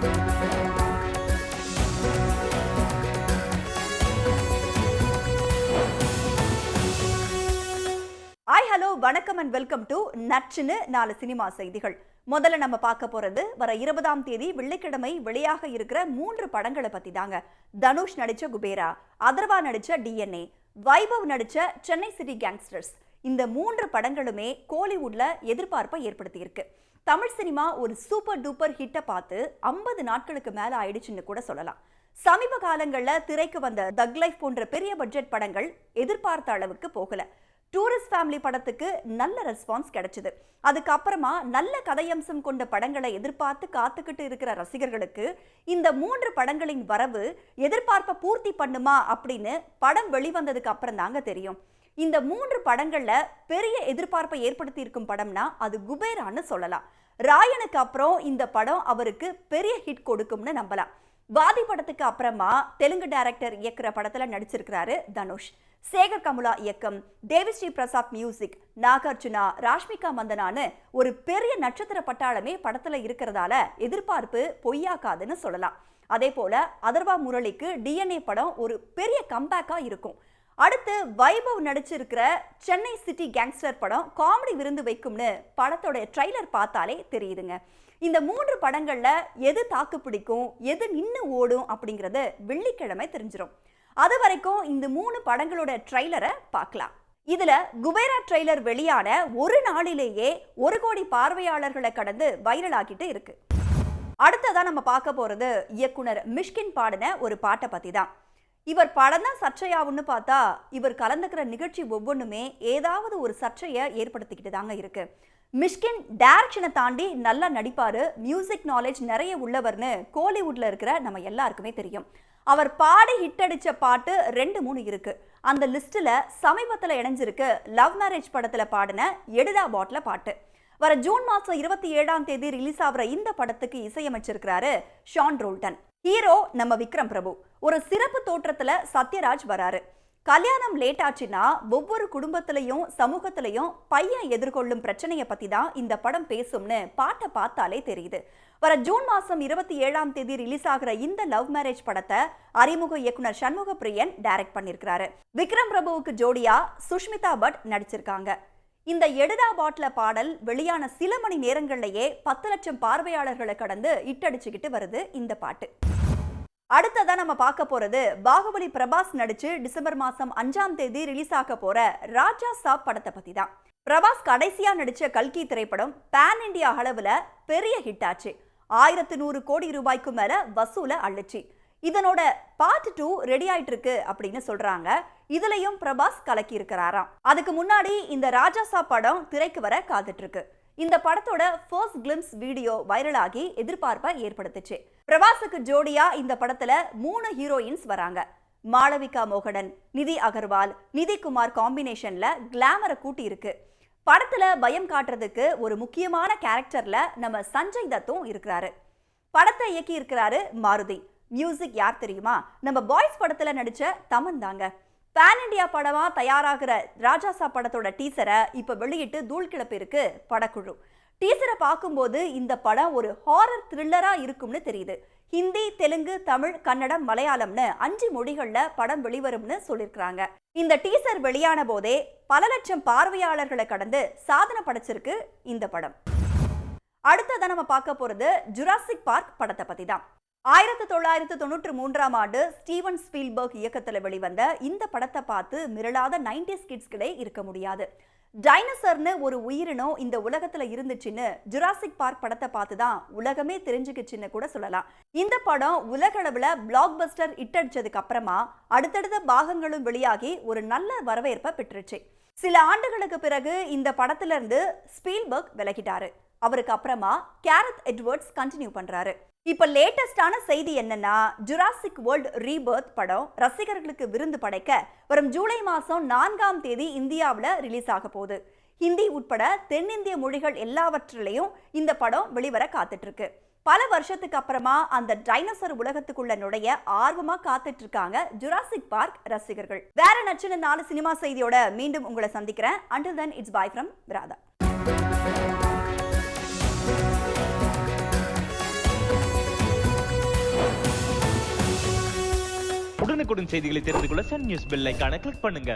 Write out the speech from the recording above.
Hi hello வணக்கம் and welcome to நச்சுன்னு 4 cinema செய்திகள். முதல்ல நம்ம பார்க்க போறது வர 20ஆம் தேதி வெள்ளிக்கிழமை வெளியாக இருக்கிற 3 படங்களை பத்தி தாங்க. தனுஷ் நடிச்ச குபேரா, அதர்வா நடிச்ச DNA, வைபவ் நடிச்ச சென்னை சிட்டி கேங்ஸ்டர்ஸ். இந்த 3 படங்களுமே கோலிவுட்ல எதிர்பார்ப்பை ஏற்படுத்தி இருக்கு. தமிழ் சினிமா ஒரு சூப்பர் டூப்பர் ஹிட்டை பார்த்து 50 நாட்களுக்கு மேல ஆயிடுச்சுன்னு கூட சொல்லலாம். சமீப காலங்களில் திரைக்கு வந்த தக் லைஃப் போன்ற பெரிய பட்ஜெட் படங்கள் எதிர்பார்த்த அளவுக்கு போகல. டூரிஸ்ட் ஃபேமிலி படத்துக்கு நல்ல ரெஸ்பான்ஸ் கிடைச்சது. அதுக்கப்புறமா நல்ல கதையம்சம் கொண்ட படங்களை எதிர்பார்த்து காத்துக்கிட்டு இருக்கிற ரசிகர்களுக்கு இந்த 3 படங்களின் வரவு எதிர்பார்ப்பை பூர்த்தி பண்ணுமா அப்படின்னு படம் வெளிவந்ததுக்கு அப்புறம் தாங்க தெரியும். இந்த 3 படங்கள்ல பெரிய எதிர்பார்ப்பை ஏற்படுத்தி இருக்கும் படம்னா அது குபேரான்னு சொல்லலாம். ராயனுக்கு அப்புறம் இந்த படம் அவருக்கு பெரிய ஹிட் கொடுக்கும்னு நம்பலாம். வாதி படத்துக்கு அப்புறமா தெலுங்கு டைரக்டர் இயக்குற படத்துல நடிச்சிருக்கிறாரு தனுஷ். சேகர் கமுலா இயக்கம், தேவி ஸ்ரீ பிரசாத் மியூசிக், நாகார்ஜுனா, ராஷ்மிகா மந்தனான்னு ஒரு பெரிய நட்சத்திர பட்டாளமே படத்துல இருக்கிறதால எதிர்பார்ப்பு பொய்யாக்காதுன்னு சொல்லலாம். அதே போல அதர்வா முரளிக்கு DNA படம் ஒரு பெரிய கம்பேக்கா இருக்கும். அடுத்து வைபவ் நடிச்சிருக்கிற சென்னை சிட்டி கேங்ஸ்டர் படம் காமெடி விருந்து வைக்கும்னு படத்தோட ட்ரைலர் பார்த்தாலே தெரியுதுங்க. இந்த 3 படங்கள்ல எது தாக்கு பிடிக்கும், எது நின்று ஓடும் அப்படிங்கறது வெள்ளிக்கிழமை தெரிஞ்சிடும். அது வரைக்கும் இந்த 3 படங்களோட ட்ரைலரை பார்க்கலாம். இதுல குபேரா ட்ரைலர் வெளியான ஒரு நாளிலேயே 1 கோடி பார்வையாளர்களை கடந்து வைரல் ஆகிட்டு இருக்கு. அடுத்ததான் நம்ம பார்க்க போறது இயக்குனர் மிஷ்கின் பாடின ஒரு பாட்டை பத்தி தான். இவர் படம் தான் சர்ச்சையாவுன்னு பார்த்தா இவர் கலந்துக்கிற நிகழ்ச்சி ஒவ்வொன்றுமே ஏதாவது ஒரு சர்ச்சையை ஏற்படுத்திக்கிட்டு தாங்க இருக்கு. மிஷ்கின் டைரக்ஷனை தாண்டி நல்லா நடிப்பாரு, மியூசிக் நாலேஜ் நிறைய உள்ளவர்னு கோலிவுட்ல இருக்கிற நம்ம எல்லாருக்குமே தெரியும். அவர் பாடி ஹிட் அடிச்ச பாட்டு 2-3 இருக்கு. அந்த லிஸ்ட்ல சமீபத்தில் இணைஞ்சிருக்கு லவ் மேரேஜ் படத்துல பாடின எடுடா பாட்ல பாட்டு. வர ஜூன் மாசம் 27ஆம் தேதி ரிலீஸ் ஆகிற இந்த படத்துக்கு இசையமைச்சிருக்கிறாரு ஷான் ரோல்டன். ஹீரோ நம்ம விக்ரம் பிரபு. ஒரு சிறப்பு தோற்றத்துல சத்யராஜ் வராரு. கல்யாணம் லேட் ஆச்சுன்னா ஒவ்வொரு குடும்பத்திலையும் சமூகத்திலையும் பையன் எதிர்கொள்ளும் பிரச்சனையை பத்தி தான் இந்த படம் பேசும்னு பாட்டை பார்த்தாலே தெரியுது. வர ஜூன் மாசம் 27ஆம் தேதி ரிலீஸ் ஆகிற இந்த லவ் மேரேஜ் படத்தை அறிமுக இயக்குனர் சண்முக பிரியன் டைரக்ட் பண்ணிருக்கிறாரு. விக்ரம் பிரபுவுக்கு ஜோடியா சுஷ்மிதா பட் நடிச்சிருக்காங்க. இந்த எடுடா பாட்ல பாடல் வெளியான சில மணி நேரங்கள்லயே 10 லட்சம் பார்வையாளர்களை கடந்து இட்டடிச்சுக்கிட்டு வருது இந்த பாட்டு. அடுத்ததான் நம்ம பார்க்க போறது பாகுபலி பிரபாஸ் நடிச்சு டிசம்பர் மாசம் 5ஆம் தேதி ரிலீஸ் ஆக போற ராஜா சாப் படத்தை பத்தி தான். பிரபாஸ் கடைசியா நடிச்ச கல்கி திரைப்படம் பேன் இண்டியா அளவுல பெரிய ஹிட் ஆச்சு. 1100 கோடி ரூபாய்க்கு மேல வசூல அள்ளுச்சு. இதனோட பார்ட் 2 ரெடி ஆயிட்டு இருக்கு அப்படின்னு சொல்றாங்க. இதுலயும் பிரபாஸ் கலக்கி இருக்கிறாராம். அதுக்கு முன்னாடி இந்த ராஜா சாப் படம் திரைக்கு வர காத்துட்டு இருக்கு. இந்த படத்தோட ஃபர்ஸ்ட் கிளிம்ஸ் வீடியோ வைரல் ஆகி எதிர்பார்ப்பை ஏற்படுத்துச்சு. பிரபாஸுக்கு ஜோடியா இந்த படத்துல 3 ஹீரோயின்ஸ் வராங்க. மாளவிகா மோகனன், நிதி அகர்வால், நிதி குமார் காம்பினேஷன்ல கிளாமரை கூட்டி இருக்கு. படத்துல பயம் காட்டுறதுக்கு ஒரு முக்கியமான கேரக்டர்ல நம்ம சஞ்சய் தத்தும் இருக்கிறாரு. படத்தை இயக்கி இருக்கிறாரு மாருதி. மியூசிக் யார் தெரியுமா? நம்ம பாய்ஸ் படத்துல நடிச்ச தமன் தாங்க. பேன் இண்டியா படமா தயாராகிற ராஜாசா படத்தோட டீசரை இப்ப வெளியிட்டு தூள் கிளப்பி இருக்கு படக்குழு. டீசரை பார்க்கும்போது இந்த படம் ஒரு ஹாரர் த்ரில்லரா இருக்கும்னு தெரியுது. ஹிந்தி, தெலுங்கு, தமிழ், கன்னடம், மலையாளம்னு 5 மொழிகள்ல படம் வெளிவரும்னு சொல்லியிருக்கிறாங்க. இந்த டீசர் வெளியான போதே பல லட்சம் பார்வையாளர்களை கடந்து சாதனை படைச்சிருக்கு இந்த படம். அடுத்ததான் நம்ம பார்க்க போறது ஜுராசிக் பார்க் படத்தை பத்தி தான். 1993ஆம் ஆண்டு ஸ்டீவன் ஸ்பீல்பர்க் இயக்கத்தில் வெளிவந்த இந்த படத்தை பார்த்து மிரளாத 90s கிட்ஸ்களே இருக்க முடியாது. டைனோசர்னு ஒரு உயிரினம் இந்த உலகத்துல இருந்துச்சுன்னு ஜுராசிக் பார்க் படத்தை பார்த்து தான் உலகமே தெரிஞ்சுக்கிச்சுன்னு கூட சொல்லலாம். இந்த படம் உலகளவுல பிளாக் பஸ்டர் ஹிட் அடிச்சதுக்கு அப்புறமா அடுத்தடுத்த பாகங்களும் வெளியாகி ஒரு நல்ல வரவேற்பை பெற்றுச்சு. சில ஆண்டுகளுக்கு பிறகு இந்த படத்துல இருந்து ஸ்பீல்பர்க் விலகிட்டாரு. அவருக்கு அப்புறமா கேரத் எட்வர்ட்ஸ் கண்டினியூ பண்றாரு. இப்ப லேட்டஸ்டான செய்தி என்னன்னா, ஜுராசிக் வேர்ல்ட் ரீபர்த் படம் ரசிகர்களுக்கு விருந்து படைக்க வரும் ஜூலை மாசம் 4ஆம் தேதி இந்தியாவில் ரிலீஸ் ஆக போகுது. ஹிந்தி உட்பட தென்னிந்திய மொழிகள் எல்லாவற்றிலையும் இந்த படம் வெளிவர காத்துட்டு இருக்கு. பல வருஷத்துக்கு அப்புறமா அந்த டைனோசர் உலகத்துக்குள்ள நுழைய ஆர்வமா காத்துட்டு இருக்காங்க ஜுராசிக் பார்க் ரசிகர்கள். வேற நச்சுன்னு 4 சினிமா செய்தியோட மீண்டும் உங்களை சந்திக்கிறேன். Until then, it's bye from Radha. உடனுக்குடன் செய்திகளை தெரிந்து கொள்ள சன் நியூஸ் பெல் ஐகானை கிளிக் பண்ணுங்க.